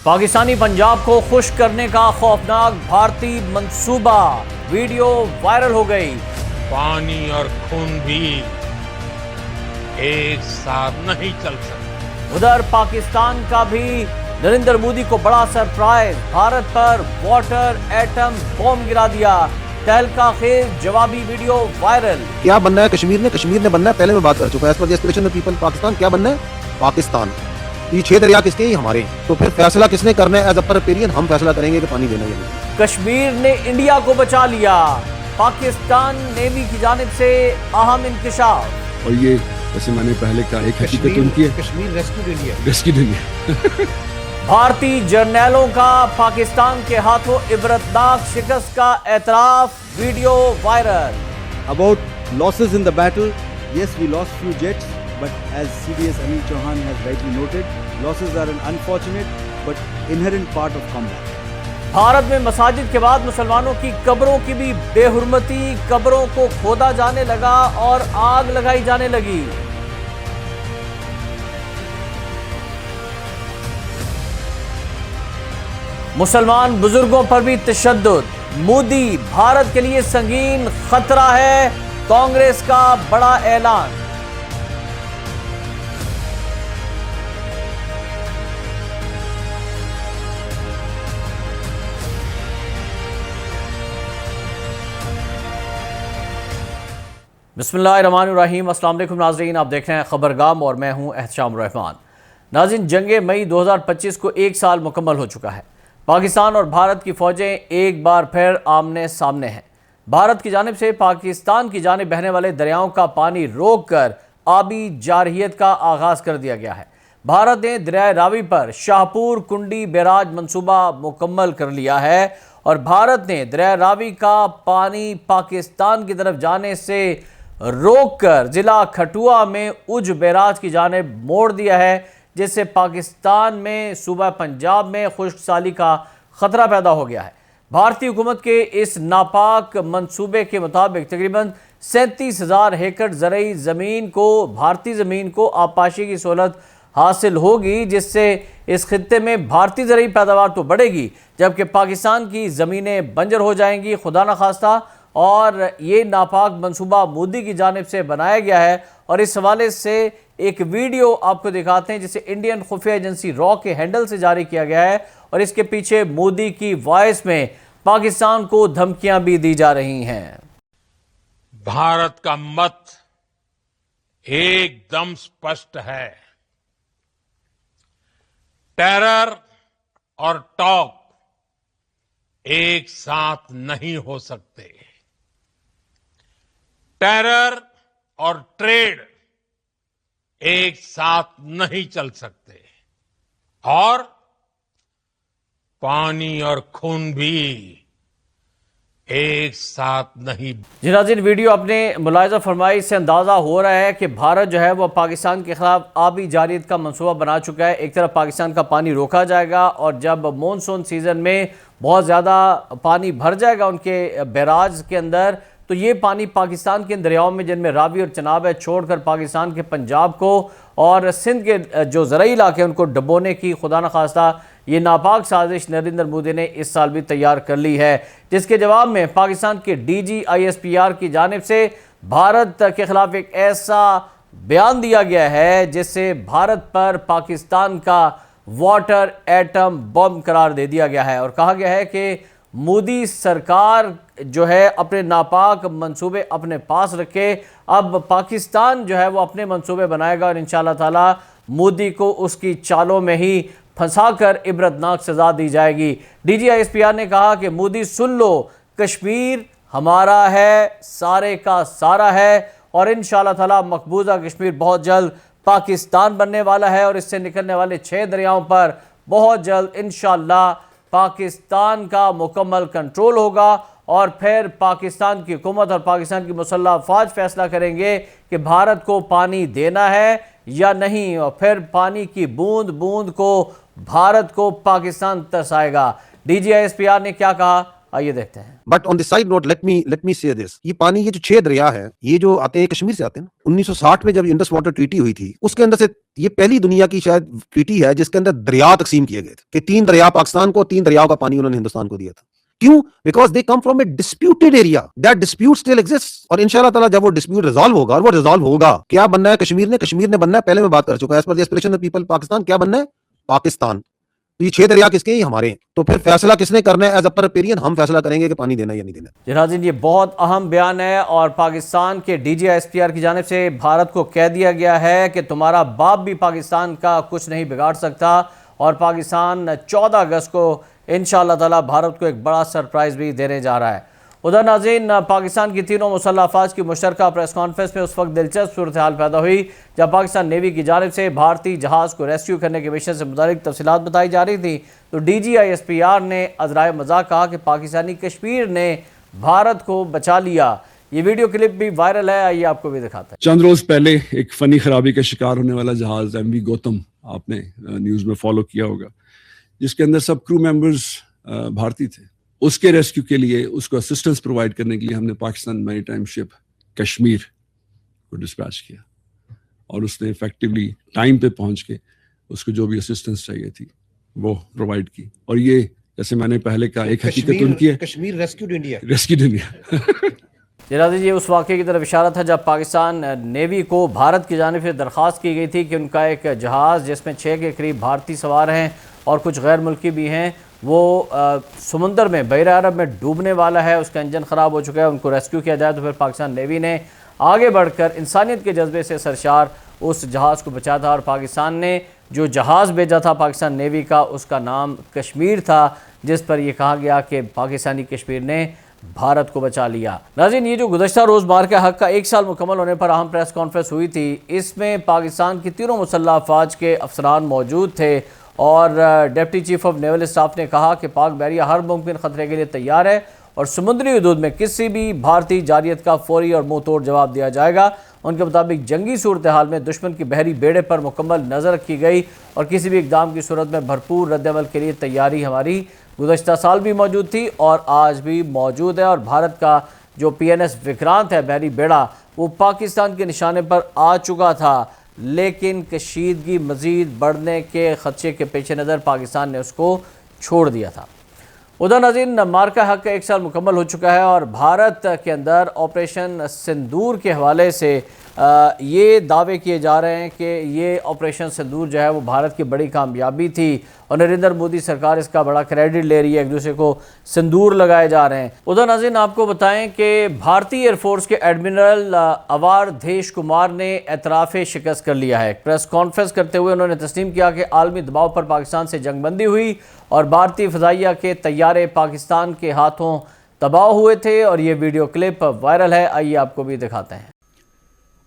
पाकिस्तानी पंजाब को खुश करने का खौफनाक भारतीय मंसूबा, वीडियो वायरल हो गई। पानी और खून भी एक साथ नहीं चल सकते। उधर पाकिस्तान का भी नरेंद्र मोदी को बड़ा सरप्राइज, भारत पर वाटर एटम बॉम्ब गिरा दिया। तहलका खेज जवाबी वीडियो वायरल। क्या बनना है कश्मीर ने बनना है। पहले मैं बात कर चुका हूं, एस्पिरेशन ऑफ पीपल पाकिस्तान। क्या बनना है पाकिस्तान। ये 6 दरिया किसके हैं? हमारे। तो फिर फैसला किसने करना है? एज अ रिपेरियन हम फैसला करेंगे कि पानी देना है या नहीं। कश्मीर ने इंडिया को बचा लिया, पाकिस्तान नेवी की जानिब से अहम इंकशाफ। और ये जैसे मैंने पहले कहा, एक हकीकत उनकी है, कश्मीर रेस्क्यू इंडिया। भारतीय जर्नैलों का पाकिस्तान के हाथों इबरतनाक शिकस्त का एतराफ, video viral. About losses in the battle, yes, we lost few jets, but as CDS Anil Chauhan has rightly noted, losses are an unfortunate but inherent part of combat. Bharat में मसाजिद के बाद मुसलमानों की कब्रों की भी बेहुरमती, कब्रों को खोदा जाने लगा और आग लगाई जाने लगी। मुसलमान बुजुर्गों पर भी तशद्दुद, मोदी भारत के लिए संगीन खतरा है, कांग्रेस का बड़ा ऐलान। बिस्मिल्लाहिर्रहमानिर्रहीम, अस्सलाम वालेकुम नाज़रीन, आप देख रहे हैं खबरगाम और मैं हूं एहतशाम रहमान। नाज़रीन, जंग मई 2025 को 1 साल मुकम्मल हो चुका है। पाकिस्तान और भारत की फ़ौजें एक बार फिर आमने सामने हैं। भारत की जानिब से पाकिस्तान की जानिब बहने वाले दरियाओं का पानी रोक कर आबी जारहियत का आगाज़ कर दिया गया है। भारत ने दरिया रावी पर शाहपुर कुंडी बैराज मंसूबा मुकम्मल कर लिया है और भारत ने दरिया रावी का पानी पाकिस्तान की तरफ जाने से रोक कर ज़िला खटुआ में उज बैराज की जानिब मोड़ दिया है, जिससे पाकिस्तान में सूबा पंजाब में खुश्क साली का ख़तरा पैदा हो गया है। भारतीय हुकूमत के इस नापाक मंसूबे के मुताबिक तकरीबन 37,000 एकड़ ज़रई ज़मीन को, भारतीय ज़मीन को आबपाशी की सहूलत हासिल होगी, जिससे इस खित्ते में भारतीय ज़रई पैदावार तो बढ़ेगी, जबकि पाकिस्तान की ज़मीनें बंजर हो जाएंगी खुदा न खास्ता। और ये नापाक मंसूबा मोदी की जानिब से बनाया गया है और इस हवाले से एक वीडियो आपको दिखाते हैं, जिसे इंडियन खुफिया एजेंसी रॉ के हैंडल से जारी किया गया है और इसके पीछे मोदी की वॉइस में पाकिस्तान को धमकियां भी दी जा रही हैं। भारत का मत एकदम स्पष्ट है। टेरर और टॉक एक साथ नहीं हो सकते। टेरर और ट्रेड एक साथ नहीं चल सकते और पानी और खून भी एक साथ नहीं। जी नाज़रीन, वीडियो अपने मुलाहिजा फरमाई से अंदाज़ा हो रहा है कि भारत जो है वह पाकिस्तान के खिलाफ आबी जारहियत का मंसूबा बना चुका है। एक तरफ पाकिस्तान का पानी रोका जाएगा और जब मानसून सीज़न में बहुत ज़्यादा पानी भर जाएगा उनके बैराज के अंदर, तो ये पानी पाकिस्तान के दरियाओं में, जिनमें रावी और चनाब है, छोड़कर पाकिस्तान के पंजाब को और सिंध के जो ज़रई इलाके हैं उनको डुबोने की खुदा न खास्ता ये नापाक साजिश नरेंद्र मोदी ने इस साल भी तैयार कर ली है, जिसके जवाब में पाकिस्तान के DG ISPR की जानिब से भारत के खिलाफ एक ऐसा बयान दिया गया है जिससे भारत पर पाकिस्तान का वाटर एटम बम करार दे दिया गया है और कहा गया है कि मोदी सरकार जो है अपने नापाक मंसूबे अपने पास रखे। अब पाकिस्तान जो है वो अपने मंसूबे बनाएगा और इंशाअल्लाह ताला मोदी को उसकी चालों में ही फंसाकर इबरतनाक सजा दी जाएगी। DG ISPR ने कहा कि मोदी सुन लो, कश्मीर हमारा है, सारे का सारा है और इंशाअल्लाह ताला मकबूजा कश्मीर बहुत जल्द पाकिस्तान बनने वाला है और इससे निकलने वाले 6 दरियाओं पर बहुत जल्द इंशाअल्लाह पाकिस्तान का मुकम्मल कंट्रोल होगा और फिर पाकिस्तान की हुकूमत और पाकिस्तान की मुसल्लह अफवाज फैसला करेंगे कि भारत को पानी देना है या नहीं, और फिर पानी की बूंद बूंद को भारत को पाकिस्तान तरसाएगा। DG ISPR ने क्या कहा, आइए देखते हैं। But on the side note let me से दिस, ये पानी, ये जो 6 दरिया है, ये जो आते हैं कश्मीर से आते हैं। 1960 में जब इंडस वाटर ट्रीटी हुई थी, उसके अंदर से ये पहली दुनिया की शायद ट्रीटी है जिसके अंदर दरिया तकसीम किए गए थे कि 3 दरिया पाकिस्तान को, 3 दरियाओं का पानी उन्होंने हिंदुस्तान को दिया था। क्यों? Because they come from A disputed area, that dispute still exist. और इंशाल्लाह ताला जब वो डिस्प्यूट रिजॉल्व होगा, और वो रिजॉल्व होगा, क्या बनना है कश्मीर ने बनना है, पहले मैं बात कर चुका, as per the aspiration of people Pakistan, क्या बनना है? पाकिस्तान। तो ये 6 दरिया किसके हैं? हमारे हैं। तो फिर फैसला किसने करना है? एज अपर रिपेरियन हम फैसला करेंगे कि पानी देना है या नहीं देना। जी नाज़रीन, ये बहुत अहम बयान है और पाकिस्तान के DGISPR की जानिब से भारत को कह दिया गया है कि तुम्हारा बाप भी पाकिस्तान का कुछ नहीं बिगाड़ सकता। और पाकिस्तान 14 अगस्त को इंशाअल्लाह ताला भारत को एक बड़ा सरप्राइज़ भी देने जा रहा है। उधर नाज़रीन, पाकिस्तान की तीनों मुसल्लह अफवाज की मुश्तरका प्रेस कॉन्फ्रेंस में उस वक्त दिलचस्प सूरत हाल पैदा हुई जब पाकिस्तान नेवी की जानिब से भारतीय जहाज़ को रेस्क्यू करने के मिशन से मुतालिक तफसीलात बताई जा रही थी। तो DGISPR ने अज़राए मज़ाक कहा कि पाकिस्तानी कश्मीर ने भारत को बचा लिया। ये वीडियो क्लिप भी वायरल है, आइए आपको भी दिखाते हैं। चंद रोज पहले एक फनी खराबी का शिकार होने वाला जहाज MV गौतम, आपने न्यूज में फॉलो किया होगा, जिसके अंदर सब क्रू मेंबर्स भारतीय थे। उसके रेस्क्यू के लिए, उसको असिस्टेंस प्रोवाइड करने के लिए हमने पाकिस्तान मैरीटाइम शिप कश्मीर को डिस्पैच किया और उसने इफेक्टिवली टाइम पे पहुंच के उसको जो भी असिस्टेंस चाहिए थी वो प्रोवाइड की। और ये, जैसे मैंने पहले कहा, एक हकीकत उनकी है, कश्मीर रेस्क्यूड इंडिया। जनाब, ये उस वाक़े की तरफ इशारा था जब पाकिस्तान नेवी को भारत की जानिब से दरख्वास्त की गई थी कि उनका एक जहाज़ जिसमें 6 के करीब भारतीय सवार हैं और कुछ गैर मुल्की भी हैं, वो समुंदर में, बहर अरब में डूबने वाला है, उसका इंजन ख़राब हो चुका है, उनको रेस्क्यू किया जाए। तो फिर पाकिस्तान नेवी ने आगे बढ़कर इंसानियत के जज्बे से सरशार उस जहाज़ को बचाया था और पाकिस्तान ने जो जहाज़ भेजा था पाकिस्तान नेवी का, उसका नाम कश्मीर था, जिस पर यह कहा गया कि पाकिस्तानी कश्मीर ने भारत को बचा लिया। नाज़रीन, ये जो गुज़श्ता रोज़ मार्का हक़ का 1 साल मुकम्मल होने पर अहम प्रेस कॉन्फ्रेंस हुई थी, इसमें पाकिस्तान की तीनों मुसल्लह अफवाज के अफसरान मौजूद थे और deputy chief of naval staff ने कहा कि पाक बहरिया हर मुमकिन ख़तरे के लिए तैयार है और समुद्री हदूद में किसी भी भारतीय जारियत का फौरी और मुँह तोड़ जवाब दिया जाएगा। उनके मुताबिक जंगी सूरत हाल में दुश्मन की बहरी बेड़े पर मुकम्मल नज़र रखी गई और किसी भी इक़दाम की सूरत में भरपूर रद्दअमल के लिए तैयारी हमारी गुज़श्ता साल भी मौजूद थी और आज भी मौजूद है। और भारत का जो PNS विक्रांत है, बहरी बेड़ा, वो पाकिस्तान के निशाने पर आ चुका था, लेकिन कशीदगी मज़ीद बढ़ने के ख़दशे के पेश नज़र पाकिस्तान ने उसको छोड़ दिया था। उधर नाज़रीन, मार्का हक़ का 1 साल मुकम्मल हो चुका है और भारत के अंदर ऑपरेशन सिंदूर के हवाले से ये दावे किए जा रहे हैं कि ये ऑपरेशन सिंदूर जो है वो भारत की बड़ी कामयाबी थी और नरेंद्र मोदी सरकार इसका बड़ा क्रेडिट ले रही है, एक दूसरे को सिंदूर लगाए जा रहे हैं। उधर नाज़रीन, आपको बताएं कि भारतीय एयरफोर्स के एडमिरल अवार देश कुमार ने एतराफ़ शिकस्त कर लिया है। प्रेस कॉन्फ्रेंस करते हुए उन्होंने तस्लीम किया कि आलमी दबाव पर पाकिस्तान से जंगबंदी हुई और भारतीय फ़ज़ाइया के तैयारे पाकिस्तान के हाथों तबाह हुए थे और ये वीडियो क्लिप वायरल है, आइए आपको भी दिखाते हैं।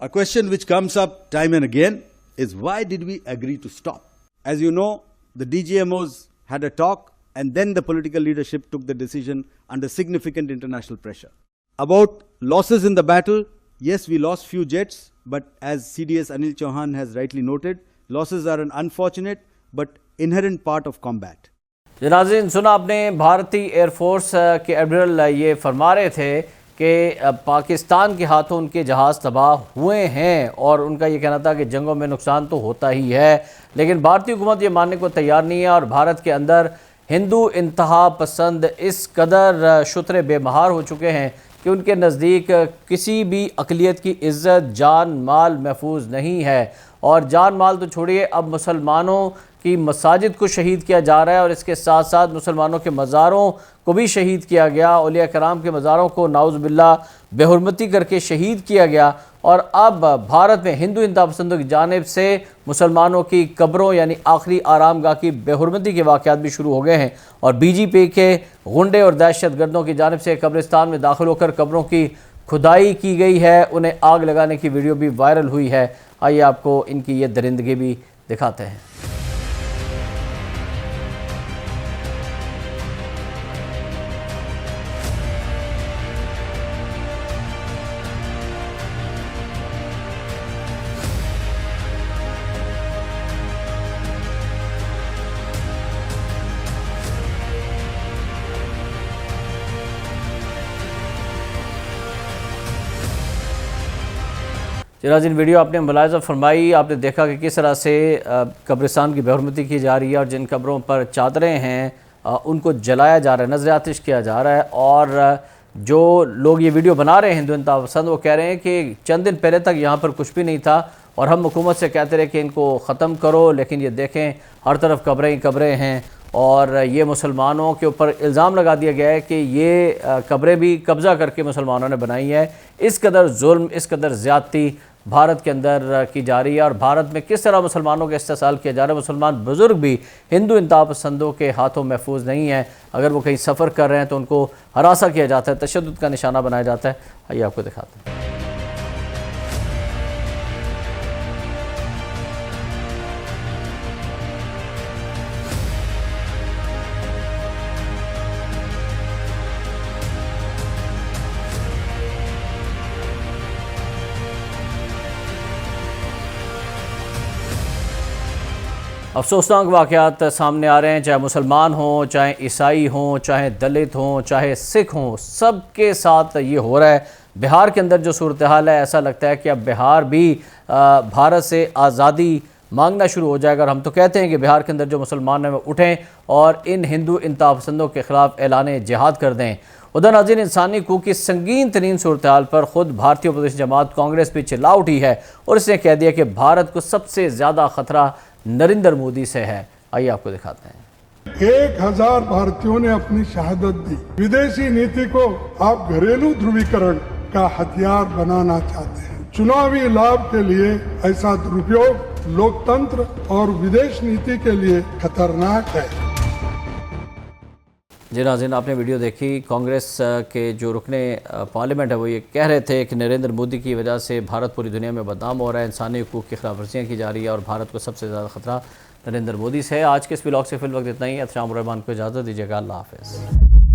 A question which comes up time and again is why did we agree to stop? As you know, the DGMOs had a talk and then the political leadership took the decision under significant international pressure. About losses in the battle, yes, we lost few jets, but as CDS Anil Chauhan has rightly noted, losses are an unfortunate but inherent part of combat. नाज़रीन, सुना आपने, भारतीय air force के admiral ये फरमा रहे थे कि पाकिस्तान के हाथों उनके जहाज़ तबाह हुए हैं और उनका ये कहना था कि जंगों में नुकसान तो होता ही है, लेकिन भारतीय हुकूमत ये मानने को तैयार नहीं है और भारत के अंदर हिंदू इंतहा पसंद इस कदर शुतरे बेमहार हो चुके हैं कि उनके नज़दीक किसी भी अक़लियत की इज़्ज़त, जान माल महफूज नहीं है। और जान माल तो छोड़िए, अब मुसलमानों की मसाजिद को शहीद किया जा रहा है और इसके साथ साथ मुसलमानों के मज़ारों को भी शहीद किया गया, औलिया कराम के मज़ारों को नाउज़ बिल्लाह बेहुरमती करके शहीद किया गया। और अब भारत में हिंदू इंतहा पसंदों की जानिब से मुसलमानों की कब्रों यानी आखिरी आरामगाह की बेहुरमती के वाक़यात भी शुरू हो गए हैं और BGP के गुंडे और दहशत गर्दों की जानिब से कब्रिस्तान में दाखिल होकर कब्रों की खुदाई की गई है, उन्हें आग लगाने की वीडियो भी वायरल हुई है। आइए आपको इनकी ये दरिंदगी भी दिखाते हैं। जी नाज़रीन, वीडियो आपने मुलाहिज़ा फरमाई, आपने देखा कि किस तरह से कब्रिस्तान की बेहरमती की जा रही है और जिन कब्रों पर चादरें हैं उनको जलाया जा रहा है, नज़र आतिश किया जा रहा है। और जो लोग ये वीडियो बना रहे हैं हिंदू इंतहा पसंद, वो कह रहे हैं कि चंद दिन पहले तक यहाँ पर कुछ भी नहीं था और हम हुकूमत से कहते रहे कि इनको ख़त्म करो, लेकिन ये देखें हर तरफ कब्रें ही कब्रें हैं। और ये मुसलमानों के ऊपर इल्ज़ाम लगा दिया गया है कि ये कब्रें भी कब्ज़ा करके मुसलमानों ने बनाई है। इस कदर जुल्म, इस कदर ज़्यादती भारत के अंदर की जा रही है और भारत में किस तरह मुसलमानों का इस्तेसाल किया जा रहा है। मुसलमान बुज़ुर्ग भी हिंदू इंतहा पसंदों के हाथों महफूज नहीं है। अगर वो कहीं सफ़र कर रहे हैं तो उनको हरासा किया जाता है, तशद्दुद का निशाना बनाया जाता है। आइए आपको दिखाते हैं। अफसोसनाक वाक़यात सामने आ रहे हैं, चाहे मुसलमान हों, चाहे ईसाई हों, चाहे दलित हों, चाहे सिख हों, सब के साथ ये हो रहा है। बिहार के अंदर जो सूरत हाल है, ऐसा लगता है कि अब बिहार भी भारत से आज़ादी मांगना शुरू हो जाएगा। और हम तो कहते हैं कि बिहार के अंदर जो मुसलमान हैं वो उठें और इन हिंदू इंतहा पसंदों के ख़िलाफ़ ऐलान जिहाद कर दें। उधर नाज़रीन, इंसानी हकूक़ की संगीन तरीन सूरत हाल पर ख़ुद भारतीय अपोजिशन जमात कांग्रेस भी चिल्ला उठी है और इसने कह दिया कि भारत को सबसे ज़्यादा ख़तरा नरेंद्र मोदी से है। आइए आपको दिखाते हैं। 1000 भारतीयों ने अपनी शहादत दी। विदेशी नीति को आप घरेलू ध्रुवीकरण का हथियार बनाना चाहते हैं। चुनावी लाभ के लिए ऐसा दुरुपयोग लोकतंत्र और विदेश नीति के लिए खतरनाक है। जी नाज़रीन, आपने वीडियो देखी। कांग्रेस के जो रुकने पार्लियामेंट है वो ये कह रहे थे कि नरेंद्र मोदी की वजह से भारत पूरी दुनिया में बदनाम हो रहा है, इंसानी हकूक़ की खिलाफ वर्जियाँ की जा रही है और भारत को सबसे ज़्यादा ख़तरा नरेंद्र मोदी से है। आज के इस व्लॉग से फिल वक्त इतना ही। अतशाम रहमान को इजाज़त दीजिएगा। अल्लाह हाफ़िज़।